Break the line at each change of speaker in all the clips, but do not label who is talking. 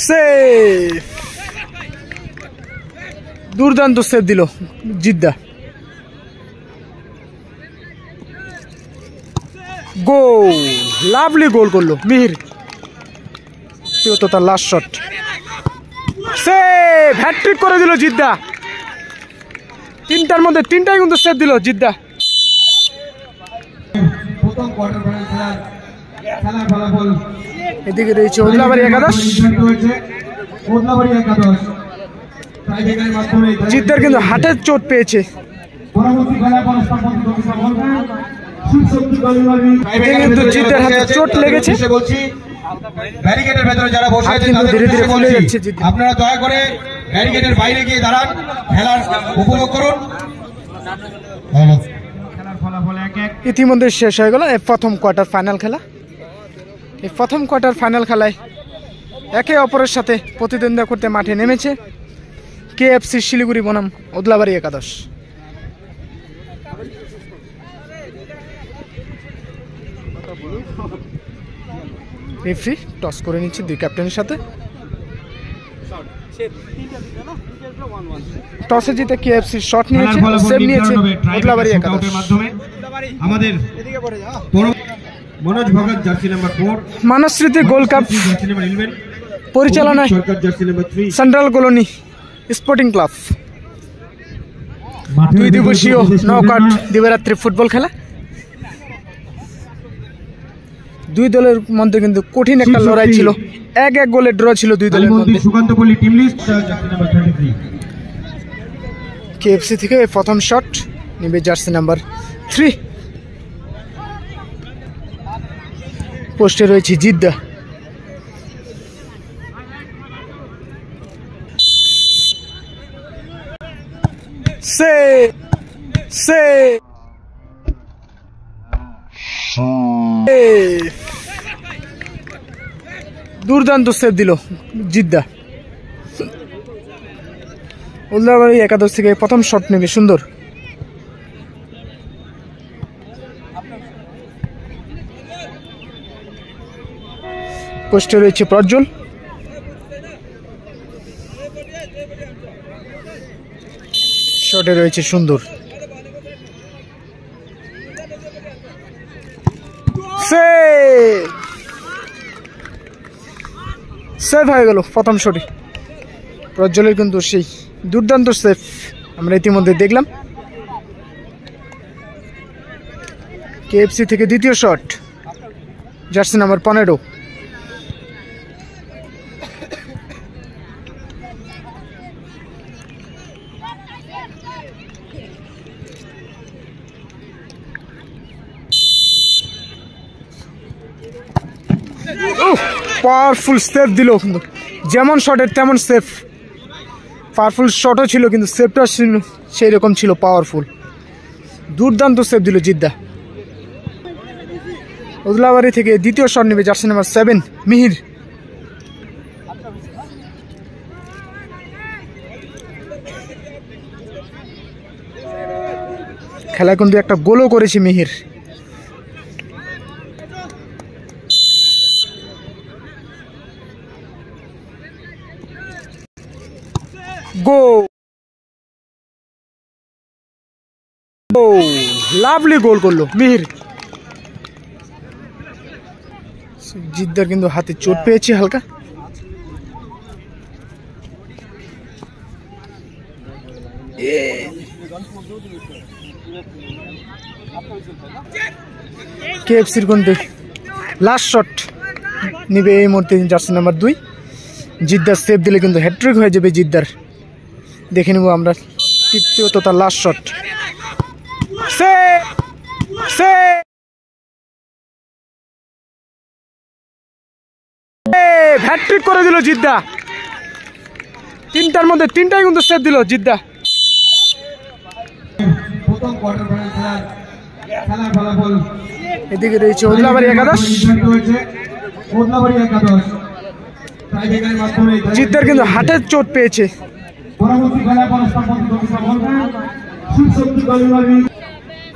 Save, দুর্দান্ত save দিল জিদ্দা। গোল, lovely গোল করলো মিহির। তো তার লাস্ট শট, সেভ, হ্যাটট্রিক করে দিল জিদ্দা। তিনটার মধ্যে তিনটাই কিন্তু সেভ দিল জিদ্দা। এদিকে রয়েছে ওদলাবাড়ি একাদশ। জিদ্দার কিন্তু হাটের চোট পেয়েছে। কিন্তু জিদ্দার হাতে চোট লেগেছে।
ব্যারিকেডের ভেতরে যারা বসে আছেন
ধীরে ধীরে ফুলে যাচ্ছে।
আপনারা দয়া করে ব্যারিকেডের বাইরে গিয়ে দাঁড়ান, খেলার উপভোগ করুন।
ইতিমধ্যে শেষ হয়ে গেল এই প্রথম কোয়ার্টার ফাইনাল খেলা। এই প্রথম কোয়ার্টার ফাইনাল খেলায় একে অপরের সাথে প্রতিদ্বন্দ্বিতা করতে মাঠে নেমেছে কেএফসি শিলিগুড়ি বনাম ওদলাবাড়ি একাদশ। রেফারি টস করে নিচ্ছে দুই ক্যাপ্টেনের সাথে। টসে জিতে কেএফসি শট নিয়েছে, সেভ নিয়েছে ওদলাবাড়ি একাদশ।
আমাদের Manoj Bhagat jersey number 4,
Manassmriti gold cup
jersey number 11,
পরিচালনায়
Sarkar jersey number 3,
central colony sporting club. দুই দিবসীয় নকআউট দিবারাত্রি ফুটবল খেলা। দুই দলের মধ্যে কিন্তু কঠিন একটা লড়াই ছিল। এক গোলে ড্র ছিল দুই দলের মধ্যে।
Sukantapalli team list jersey number 33।
KFC থেকে প্রথম শট নেবে জার্সি নাম্বার 3। পোস্টে রয়েছে জিদ্দা। দুর্দান্ত সেভ দিল জিদ্দা। ওদলাবাড়ি একাদশ থেকে প্রথম শট নেবে সুন্দর। পোস্টে রয়েছে প্রজ্জ্বল। শটে রয়েছে সুন্দর। সেভ হয়ে গেল প্রথম শটে। প্রজ্জ্বলের কিন্তু সেই দুর্দান্ত সেভ আমরা ইতিমধ্যে দেখলাম। কেএফসি থেকে দ্বিতীয় shot jersey number 15। Powerful save দিল, যেমন শটের তেমন সেভ। পাওয়ারফুল শটও ছিল কিন্তু সেভটা সেই রকম ছিল পাওয়ারফুল। দুর্দান্ত সেভ দিল জিদ্দা। ওদলাবাড়ি থেকে দ্বিতীয় শট নেবে জার্সি নাম্বার 7 মিহির। খেলায় কিন্তু একটা গোলও করেছে মিহির। লাভলি গোল করলো মিহির। জিদ্দার কিন্তু হাতে চোট পেয়েছে হালকা। কেএফসির কিন্তু লাস্ট শট নিবে এই মুহূর্তে জার্সি নাম্বার 2। জিদ্দার সেভ দিলে কিন্তু হ্যাট্রিক হয়ে যাবে জিদ্দার। দেখে নেব আমরা তৃতীয় তো তার লাস্ট শট। হ্যাট্রিক করে দিল জিদ্দা। তিনটার মধ্যে তিনটাই কিন্তু সেভ দিল জিদ্দা। এদিকে রয়েছে ওদলাবাড়ি একাদশ। জিদ্দার কিন্তু হাটের চোট পেয়েছে।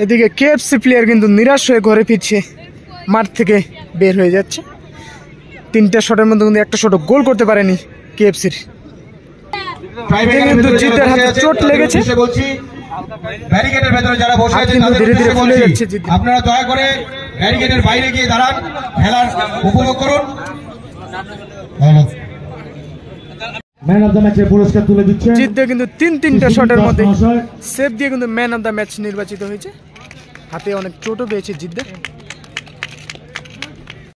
এদিকে কেএফসি প্লেয়ার কিন্তু নিরাশ হয়ে ঘরে ফিরছে, মাঠ থেকে বের হয়ে যাচ্ছে। তিনটা শটের মধ্যে কিন্তু একটা শট গোল করতে পারেনি কেএফসির। কিন্তু জিদ্দের হাতে চোট লেগেছে,
বলছি ব্যারিকেডের ভেতরে যারা বসে
হাত
আছেন
কিন্তু
তাদের
ধীরে ধীরে
উদ্দেশ্যে
ফুলে
বলছি,
যাচ্ছে জিদ্দের।
আপনারা দয়া করে ব্যারিকেডের বাইরে গিয়ে দাঁড়ান, খেলার উপভোগ করুন।
ম্যান অফ দ্য ম্যাচের পুরস্কার তুলে দিচ্ছেন
জিদ্দে কিন্তু তিনটা শটের মধ্যে সেভ দিয়ে কিন্তু ম্যান অফ দ্য ম্যাচ নির্বাচিত হয়েছে। হাতে অনেক চোটও পেয়েছে জিদ্দে।